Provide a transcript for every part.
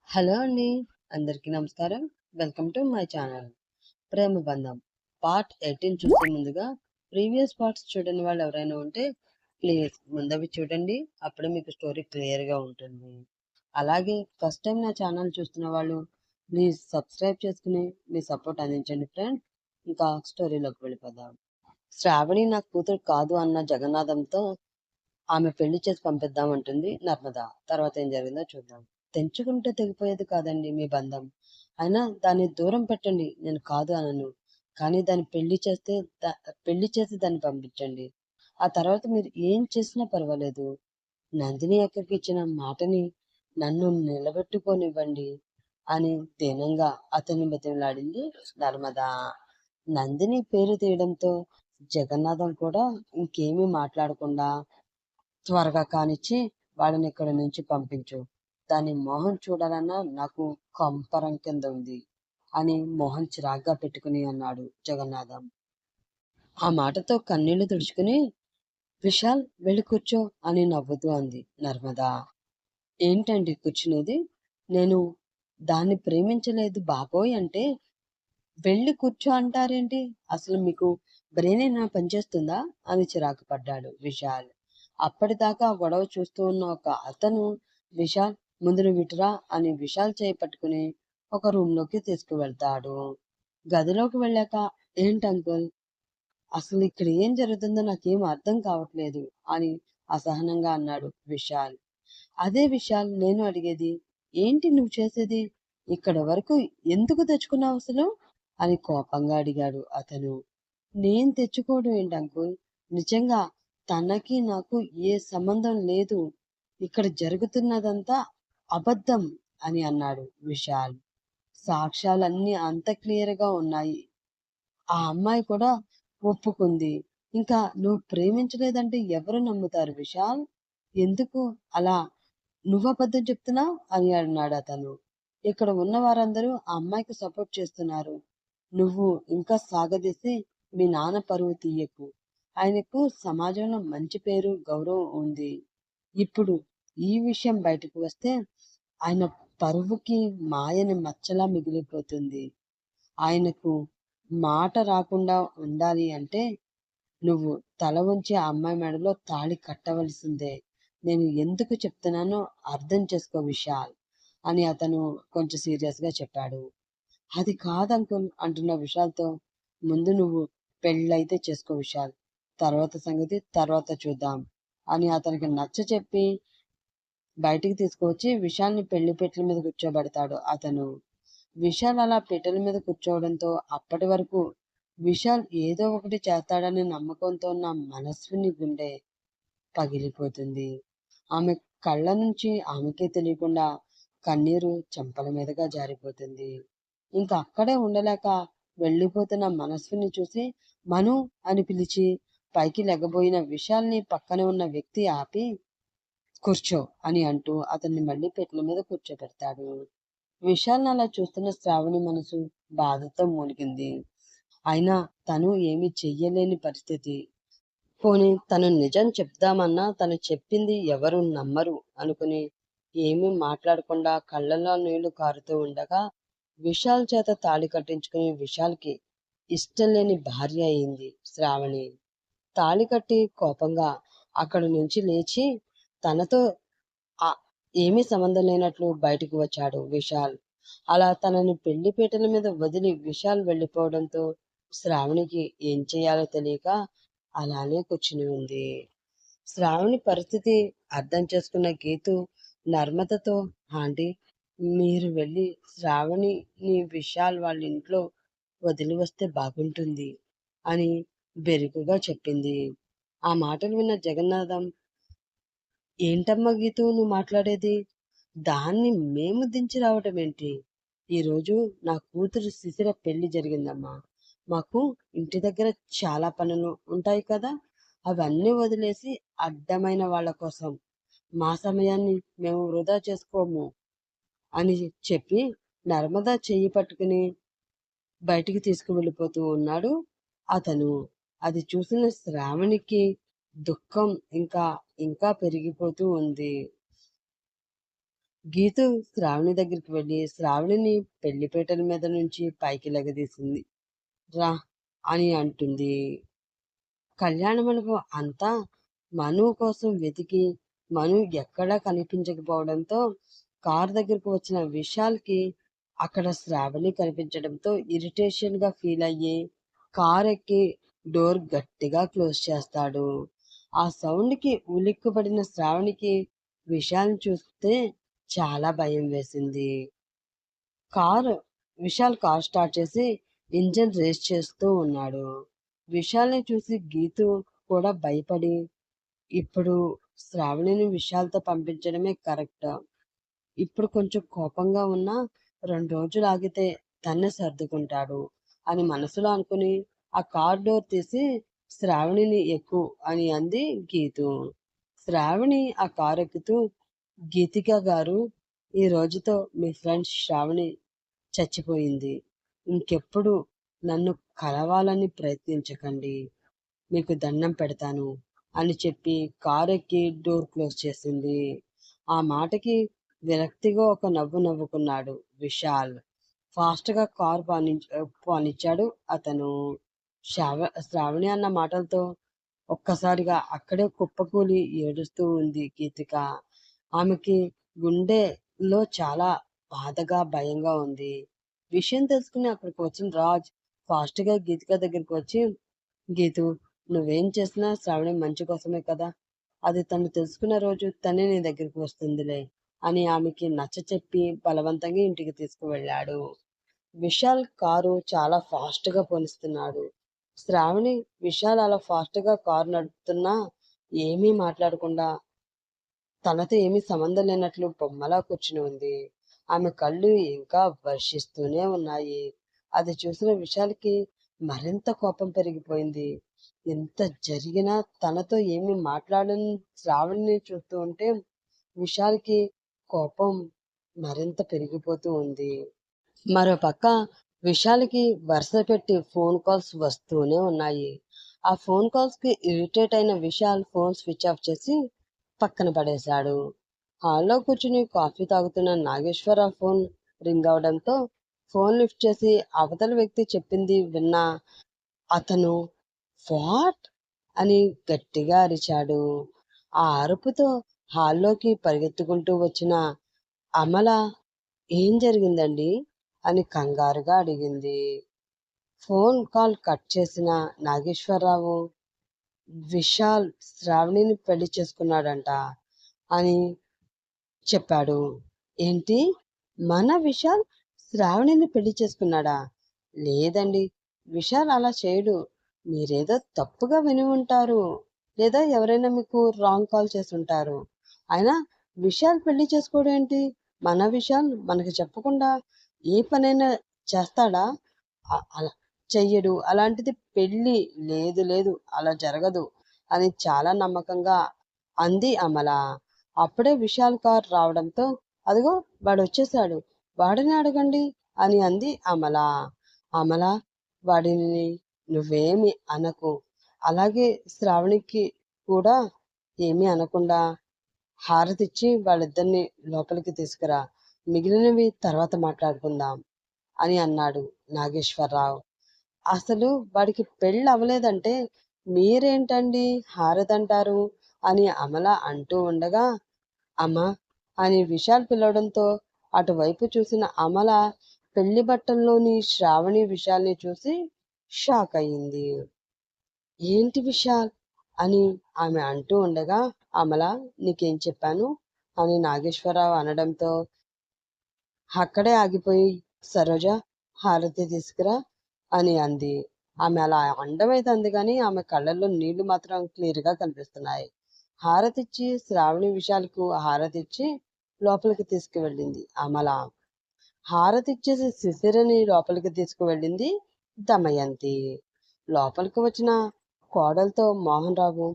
Hello అండి. అందరికీ నమస్కారం. Welcome to my channel. Prema Bandham part 18 చూసే ముందుగా ప్రీవియస్ పార్ట్స్ చూడని వాళ్ళు ఎవరైనా ఉంటే ప్లీజ్ ముందవి చూడండి. అప్పుడే మీకు స్టోరీ క్లియర్‌గా ఉంటుంది. అలాగే ఫస్ట్ టైం నా ఛానల్ చూస్తున్న వాళ్ళు ప్లీజ్ సబ్స్క్రైబ్ చేసుకుని మీ సపోర్ట్ అందించండి ఫ్రెండ్స్. ఇంకా స్టోరీలోకి వెళ్ళిపోదాం. శ్రావణి నా కూతురు కాదు అన్న జగన్నాథంతో ఆమె పెళ్లి చేసి పంపిద్దామంటుంది నర్మద. తర్వాత ఏం జరిగిందో చూద్దాం. తెంచుకుంటే తెగిపోయేది కాదండి మీ బంధం. అయినా దాన్ని దూరం పెట్టండి. నేను కాదు అనను. కానీ దాన్ని పెళ్లి చేసి దాన్ని పంపించండి. ఆ తర్వాత మీరు ఏం చేసినా పర్వాలేదు. నందిని అక్కకి ఇచ్చిన మాటని నన్ను నిలబెట్టుకోనివ్వండి అని దీనంగా అతన్ని బతిమలాడింది నర్మద. నందిని పేరు తీయడంతో జగన్నాథం కూడా ఇంకేమీ మాట్లాడకుండా త్వరగా కానిచ్చి వాడిని ఇక్కడి నుంచి పంపించు. దాని మొహం చూడాలన్నా నాకు కంపరం కింద ఉంది అని మొహం చిరాగ్గా పెట్టుకుని అన్నాడు జగన్నాథం. ఆ మాటతో కన్నీళ్లు తుడుచుకుని విశాల్ వెళ్ళి కూర్చో అని నవ్వుతూ అంది నర్మద. ఏంటండి కూర్చునేది? నేను దాన్ని ప్రేమించలేదు బాబోయ్ అంటే వెళ్ళి కూర్చో అంటారేంటి? అసలు మీకు బ్రెయిన్ ఏమైనా పనిచేస్తుందా? అని చిరాకు పడ్డాడు విశాల్. అప్పటిదాకా గొడవ చూస్తూ ఉన్న ఒక అతను విశాల్ ముందు నువ్వు ఇటురా అని విశాల్ చేయి పట్టుకుని ఒక రూమ్ లోకి తీసుకువెళ్తాడు. గదిలోకి వెళ్ళాక ఏంటి అంకుల్ అసలు ఇక్కడ ఏం జరుగుతుందో నాకేం అర్థం కావట్లేదు అని అసహనంగా అన్నాడు విశాల్. అదే విశాల్ నేను అడిగేది. ఏంటి నువ్వు చేసేది? ఇక్కడి వరకు ఎందుకు తెచ్చుకున్నావు అసలు? అని కోపంగా అడిగాడు అతను. నేను తెచ్చుకోవడం ఏంటి అంకుల్? నిజంగా తనకి నాకు ఏ సంబంధం లేదు. ఇక్కడ జరుగుతున్నదంతా అబద్ధం అని అన్నాడు విశాల్. సాక్ష్యాలన్నీ అంత క్లియర్‌గా ఉన్నాయి. ఆ అమ్మాయి కూడా ఒప్పుకుంది. ఇంకా నువ్వు ప్రేమించలేదంటే ఎవరు నమ్ముతారు విశాల్? ఎందుకు అలా నువ్వబద్ధం చెప్తున్నావు? అని అన్నాడతను. ఇక్కడ ఉన్న వారందరూ ఆ అమ్మాయికి సపోర్ట్ చేస్తున్నారు. నువ్వు ఇంకా సాగదీసి మీ నాన్న పరువు తీయకు. ఆయనకు సమాజంలో మంచి పేరు, గౌరవం ఉంది. ఇప్పుడు ఈ విషయం బయటకు వస్తే ఆయన పరువుకి మాయని మచ్చలా మిగిలిపోతుంది. ఆయనకు మాట రాకుండా ఉండాలి అంటే నువ్వు తల వంచి ఆ అమ్మాయి మెడలో తాళి కట్టవలసిందే. నేను ఎందుకు చెప్తున్నానో అర్థం చేసుకో విశాల్ అని అతను కొంచెం సీరియస్‌గా చెప్పాడు. అది కాదు అంకుల్ అంటున్న విశాల్‌తో ముందు నువ్వు పెళ్ళైతే చేసుకో విశాల్. తర్వాత సంగతి తర్వాత చూద్దాం అని అతనికి నచ్చచెప్పి బయటికి తీసుకువచ్చి విశాల్‌ని పెళ్లి పీటల మీద కూర్చోబెడతాడు అతను. విశాల్ అలా పీటల మీద కూర్చోవడంతో అప్పటి వరకు విశాల్ ఏదో ఒకటి చేస్తాడనే నమ్మకంతో ఉన్న మనస్విని గుండె పగిలిపోతుంది. ఆమె కళ్ళ నుంచి ఆమెకే తెలియకుండా కన్నీరు చెంపల మీదుగా జారిపోతుంది. ఇంక అక్కడే ఉండలేక వెళ్ళిపోతున్న మనస్విని చూసి మను అని పిలిచి పైకి లెగబోయిన విశాల్‌ని పక్కనే ఉన్న వ్యక్తి ఆపి కూర్చో అని అంటూ అతన్ని మళ్ళీ పీటల మీద కూర్చోబెడతాడు. విశాల్‌ని అలా చూస్తున్న శ్రావణి మనసు బాధతో మూలిగింది. అయినా తను ఏమీ చెయ్యలేని పరిస్థితి. పోనీ తను నిజం చెప్దామన్నా తను చెప్పింది ఎవరు నమ్మరు అనుకుని ఏమీ మాట్లాడకుండా కళ్ళలో నీళ్లు కారుతూ ఉండగా విశాల్ చేత తాళి కట్టించుకుని విశాల్‌కి ఇష్టం లేని భార్య అయింది శ్రావణి. తాళి కట్టి కోపంగా అక్కడి నుంచి లేచి తనతో ఆ ఏమీ సంబంధం లేనట్లు బయటకు వచ్చాడు విశాల్. అలా తనని పెళ్లి పీటల మీద వదిలి విశాల్ వెళ్ళిపోవడంతో శ్రావణికి ఏం చేయాలో తెలియక అలానే కూర్చుని ఉంది. శ్రావణి పరిస్థితి అర్థం చేసుకున్న గీతు నర్మదతో ఆంటీ మీరు వెళ్ళి శ్రావణిని విశాల్ వాళ్ళ ఇంట్లో వదిలి వస్తే బాగుంటుంది అని బెరుకుగా చెప్పింది. ఆ మాటలు విన్న జగన్నాథం ఏంటమ్మా గీతు నువ్వు మాట్లాడేది? దాన్ని మేము దించి రావటమేంటి? ఈరోజు నా కూతురు శిశిర పెళ్లి జరిగిందమ్మా. మాకు ఇంటి దగ్గర చాలా పనులు ఉంటాయి కదా! అవన్నీ వదిలేసి అడ్డమైన వాళ్ళ కోసం మా సమయాన్ని మేము వృధా చేసుకోము అని చెప్పి నర్మద చెయ్యి పట్టుకుని బయటికి తీసుకువెళ్ళిపోతూ ఉన్నాడు అతను. అది చూసిన శ్రావణికి దుఃఖం ఇంకా ఇంకా పెరిగిపోతూ ఉంది. గీతు శ్రావణి దగ్గరికి వెళ్ళి శ్రావణిని పెళ్లిపీటల మీద నుంచి పైకి లెగదీసింది. రా అని అంటుంది. కళ్యాణ మండపం అంతా మను కోసం వెతికి మను ఎక్కడా కనిపించకపోవడంతో కారు దగ్గరకు వచ్చిన విశాల్కి అక్కడ శ్రావణి కనిపించడంతో ఇరిటేషన్ గా ఫీల్ అయ్యి కార్ ఎక్కి డోర్ గట్టిగా క్లోజ్ చేస్తాడు. ఆ సౌండ్ కి ఉలిక్కుపడిన శ్రావణికి విశాల్ని చూస్తే చాలా భయం వేసింది. కారు విశాల్ కార్ స్టార్ట్ చేసి ఇంజన్ రేస్ చేస్తూ ఉన్నాడు. విశాల్ని చూసి గీతు కూడా భయపడి ఇప్పుడు శ్రావణిని విశాల్తో పంపించడమే కరెక్ట్. ఇప్పుడు కొంచెం కోపంగా ఉన్నా 2 రోజులు ఆగితే తన్నే సర్దుకుంటాడు అని మనసులో అనుకుని ఆ కార్ డోర్ తీసి శ్రావణిని ఎక్కు అని అంది గీతు. శ్రావణి ఆ కారు ఎక్కుతూ, గీతిక గారు, ఈ రోజుతో మీ ఫ్రెండ్ శ్రావణి చచ్చిపోయింది. ఇంకెప్పుడు నన్ను కలవాలని ప్రయత్నించకండి. మీకు దండం పెడతాను అని చెప్పి కారు ఎక్కి డోర్ క్లోజ్ చేసింది. ఆ మాటకి విరక్తిగా ఒక నవ్వు నవ్వుకున్నాడు విశాల్. ఫాస్ట్ గా కారు పానిచ్చాడు అతను. శ్రావణి అన్న మాటలతో ఒక్కసారిగా అక్కడే కుప్పకూలి ఏడుస్తూ ఉంది గీతిక. ఆమెకి గుండెలో చాలా బాధగా భయంగా ఉంది. విషయం తెలుసుకుని అక్కడికి వచ్చిన రాజ్ ఫాస్ట్ గా గీతిక దగ్గరికి వచ్చి, గీతు, నువ్వేం చేసినా శ్రావణి మంచి కోసమే కదా, అది తను తెలుసుకున్న రోజు తనే నీ దగ్గరికి వస్తుందిలే అని ఆమెకి నచ్చ చెప్పి బలవంతంగా ఇంటికి తీసుకువెళ్ళాడు. విశాల్ కారు చాలా ఫాస్ట్ గా పోనిస్తున్నాడు. శ్రావణి విశాల్ అలా ఫాస్ట్ గా కారు నడుపుతున్నా ఏమీ మాట్లాడకుండా తనతో ఏమీ సంబంధం లేనట్లు బొమ్మలా కూర్చుని ఉంది. ఆమె కళ్ళు ఇంకా వర్షిస్తూనే ఉన్నాయి. అది చూసిన విశాల్కి మరింత కోపం పెరిగిపోయింది. ఎంత జరిగినా తనతో ఏమీ మాట్లాడని శ్రావణిని చూస్తూ ఉంటే విశాల్కి కోపం మరింత పెరిగిపోతూ ఉంది. మరోపక్క విశాల్కి వరుస పెట్టి ఫోన్ కాల్స్ వస్తూనే ఉన్నాయి. ఆ ఫోన్ కాల్స్ కి ఇరిటేట్ అయిన విశాల్ ఫోన్ స్విచ్ ఆఫ్ చేసి పక్కన పడేశాడు. హాల్లో కూర్చుని కాఫీ తాగుతున్న నాగేశ్వరరావు ఫోన్ రింగ్ అవడంతో ఫోన్ లిఫ్ట్ చేసి అవతల వ్యక్తి చెప్పింది విన్న అతను వాట్ అని గట్టిగా అరిచాడు. ఆ అరుపుతో హాల్లోకి పరిగెత్తుకుంటూ వచ్చిన అమల ఏం జరిగిందండి అని కంగారుగా అడిగింది. ఫోన్ కాల్ కట్ చేసిన నాగేశ్వరరావు, విశాల్ శ్రావణిని పెళ్లి చేసుకున్నాడంట అని చెప్పాడు. ఏంటి, మన విశాల్ శ్రావణిని పెళ్లి చేసుకున్నాడా? లేదండి, విశాల్ అలా చేయడు. మీరేదో తప్పుగా విని ఉంటారు, లేదా ఎవరైనా మీకు రాంగ్ కాల్ చేసి ఉంటారు. అయినా విశాల్ పెళ్లి చేసుకోవడం ఏంటి? మన విశాల్ మనకి చెప్పకుండా ఏ పనైనా చేస్తాడా? అలా చెయ్యడు. అలాంటిది పెళ్లి లేదు లేదు, అలా జరగదు అని చాలా నమ్మకంగా అంది అమల. అప్పుడే విశాల్ కార్ రావడంతో అదిగో వాడు వచ్చేసాడు, వాడిని అడగండి అని అంది అమల. అమల, వాడిని నువ్వేమి అనకు, అలాగే శ్రావణికి కూడా ఏమీ అనకుండా హారతిచ్చి వాళ్ళిద్దరిని లోపలికి తీసుకురా, మిగిలినవి తర్వాత మాట్లాడుకుందాం అని అన్నాడు నాగేశ్వరరావు. అసలు వాడికి పెళ్ళి అవ్వలేదంటే మీరేంటండి హారతి అంటారు అని అమల అంటూ ఉండగా, అమ్మా అని విశాల్ పిలవడంతో అటువైపు చూసిన అమల పెళ్లి బట్టల్లోని శ్రావణి విశాల్ని చూసి షాక్ అయింది. ఏంటి విశాల్ అని ఆమె అంటూ ఉండగా, అమల, నీకేం చెప్పాను అని నాగేశ్వరరావు అనడంతో అక్కడే ఆగిపోయి, సరోజ, హారతి తీసుకురా అని అంది. ఆమె అలా అండమైతే అంది కానీ ఆమె కళ్ళల్లో నీళ్లు మాత్రం క్లియర్గా కనిపిస్తున్నాయి. హారతిచ్చి శ్రావణి విశాల్కు హారతిచ్చి లోపలికి తీసుకువెళ్ళింది అమల. హారతిచ్చేసి శిశిరని లోపలికి తీసుకువెళ్ళింది దమయంతి. లోపలికి వచ్చిన కోడలతో మోహన్ రావు,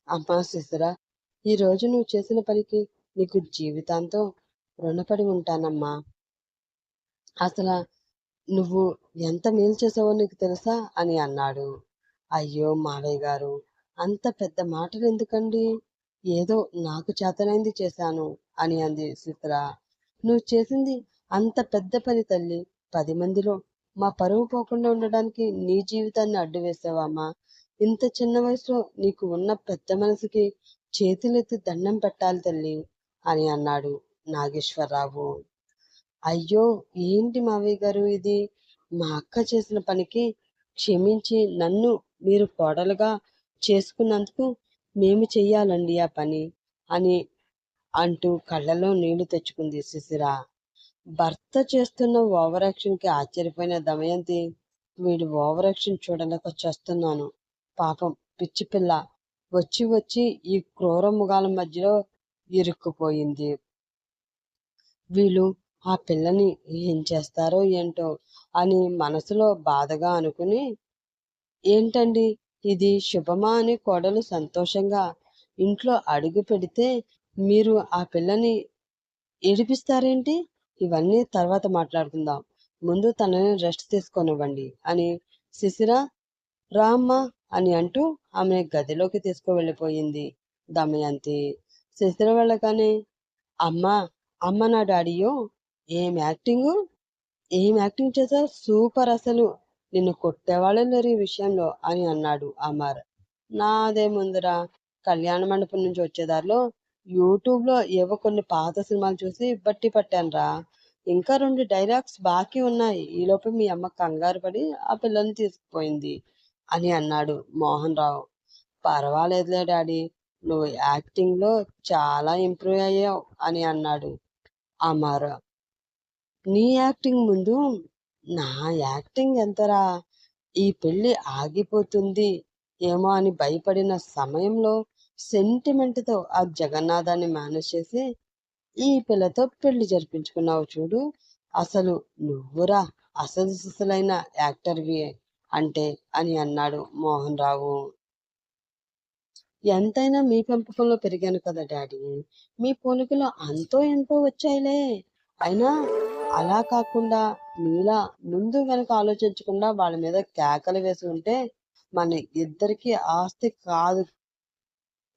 అమ్మా శిశిర, ఈ రోజు నువ్వు చేసిన పనికి నీకు జీవితాంతం రుణపడి ఉంటానమ్మా. అసలు నువ్వు ఎంత మేలు చేసావో నీకు తెలుసా అని అన్నాడు. అయ్యో మావయ్య గారు, అంత పెద్ద మాటలు ఎందుకండి, ఏదో నాకు చేతనైంది చేశాను అని అంది చిత్ర. నువ్వు చేసింది అంత పెద్ద పని తల్లి. 10 మందిలో మా పరువు పోకుండా ఉండడానికి నీ జీవితాన్ని అడ్డు వేసావమ్మా. ఇంత చిన్న వయసులో నీకు ఉన్న పెద్ద మనసుకి చేతులెత్తి దండం పెట్టాలి తల్లి అని అన్నాడు నాగేశ్వరరావు. అయ్యో! ఏంటి మావయ్య గారు ఇది? మా అక్క చేసిన పనికి క్షమించి నన్ను మీరు కోడలుగా చేసుకున్నందుకు మేము చెయ్యాలండి ఆ పని అని అంటూ కళ్ళలో నీళ్లు తెచ్చుకుంది శిశిర. భర్త చేస్తున్న ఓవరాక్షన్‌కి ఆశ్చర్యపోయిన దమయంతి, వీడి ఓవరాక్షన్ చూడలేక చస్తున్నాను. పాపం పిచ్చి పిల్ల వచ్చి వచ్చి ఈ క్రూర మృగాల మధ్యలో ఇరుక్కుపోయింది. వీళ్ళు ఆ పిల్లని ఏం చేస్తారో ఏంటో అని మనసులో బాధగా అనుకుని, ఏంటండి ఇది శుభమా అని కోడలు సంతోషంగా ఇంట్లో అడుగు పెడితే మీరు ఆ పిల్లని ఏడిపిస్తారేంటి? ఇవన్నీ తర్వాత మాట్లాడుకుందాం. ముందు తనని రెస్ట్ తీసుకోనివ్వండి అని శిశిర రా అమ్మా అని అంటూ ఆమెని గదిలోకి తీసుకువెళ్ళిపోయింది దమయంతి. శిశిర వెళ్ళగానే అమ్మా అమ్మ నా డాడీయో ఏం యాక్టింగు ఏం యాక్టింగ్ చేశావు సూపర్ అసలు నిన్ను కొట్టేవాళ్ళే లేరు ఈ విషయంలో అని అన్నాడు అమర్. నాదేముందిరా కళ్యాణ మండపం నుంచి వచ్చేదారిలో యూట్యూబ్ లో ఏవో కొన్ని పాత సినిమాలు చూసి బట్టి పట్టానురా. ఇంకా 2 డైలాగ్స్ బాకీ ఉన్నాయి. ఈలోపు మీ అమ్మ కంగారు పడి ఆ పిల్లని తీసుకుపోయింది అని అన్నాడు మోహన్ రావు. పర్వాలేదులే డాడీ నువ్వు యాక్టింగ్ లో చాలా ఇంప్రూవ్ అయ్యావు అని అన్నాడు అమర్. నీ యాక్టింగ్ ముందు నా యాక్టింగ్ ఎంతరా? ఈ పెళ్లి ఆగిపోతుంది ఏమో అని భయపడిన సమయంలో సెంటిమెంట్తో ఆ జగన్నాథాన్ని మేనేజ్ చేసి ఈ పిల్లతో పెళ్లి జరిపించుకున్నావు చూడు. అసలు నువ్వురా అసలు సిసలైన యాక్టర్వి అంటే అని అన్నాడు మోహన్ రావు. ఎంతైనా మీ పెంపకంలో పెరిగాను కదా డాడీ. మీ పోలికలో అంతో ఎంతో వచ్చాయిలే. అయినా అలా కాకుండా మీలా ముందు వెనక ఆలోచించకుండా వాళ్ళ మీద కేకలు వేసి ఉంటే మన ఇద్దరికి ఆస్తి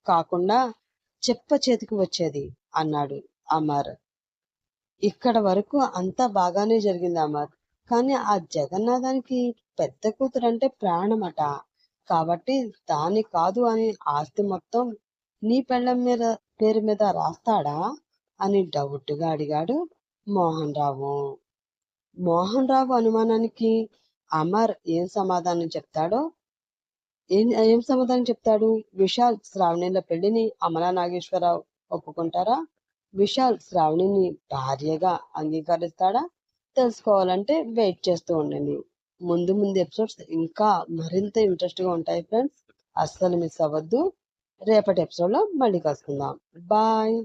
కాకుండా చెప్ప చేతికి వచ్చేది అన్నాడు అమర్. ఇక్కడ వరకు అంతా బాగానే జరిగింది అమర్. కానీ ఆ జగన్నాథానికి పెద్ద కూతురు అంటే ప్రాణమట. కాబట్టి దాని కాదు అని ఆస్తి మొత్తం నీ పెళ్ళం మీద పేరు మీద రాస్తాడా అని డౌట్గా అడిగాడు మోహన్ రావు. మోహన్ రావు అనుమానానికి అమర్ ఏం సమాధానం చెప్తాడు? విశాల్ శ్రావణిల పెళ్లిని అమలా నాగేశ్వరరావు ఒప్పుకుంటారా? విశాల్ శ్రావణిని భార్యగా అంగీకరిస్తాడా? తెలుసుకోవాలంటే వెయిట్ చేస్తూ ఉండండి. ముందు ముందు ఎపిసోడ్స్ ఇంకా మరింత ఇంట్రెస్ట్ గా ఉంటాయి ఫ్రెండ్స్. అస్సలు మిస్ అవ్వద్దు. రేపటి ఎపిసోడ్ లో మళ్ళీ కలుసుకుందాం. బాయ్.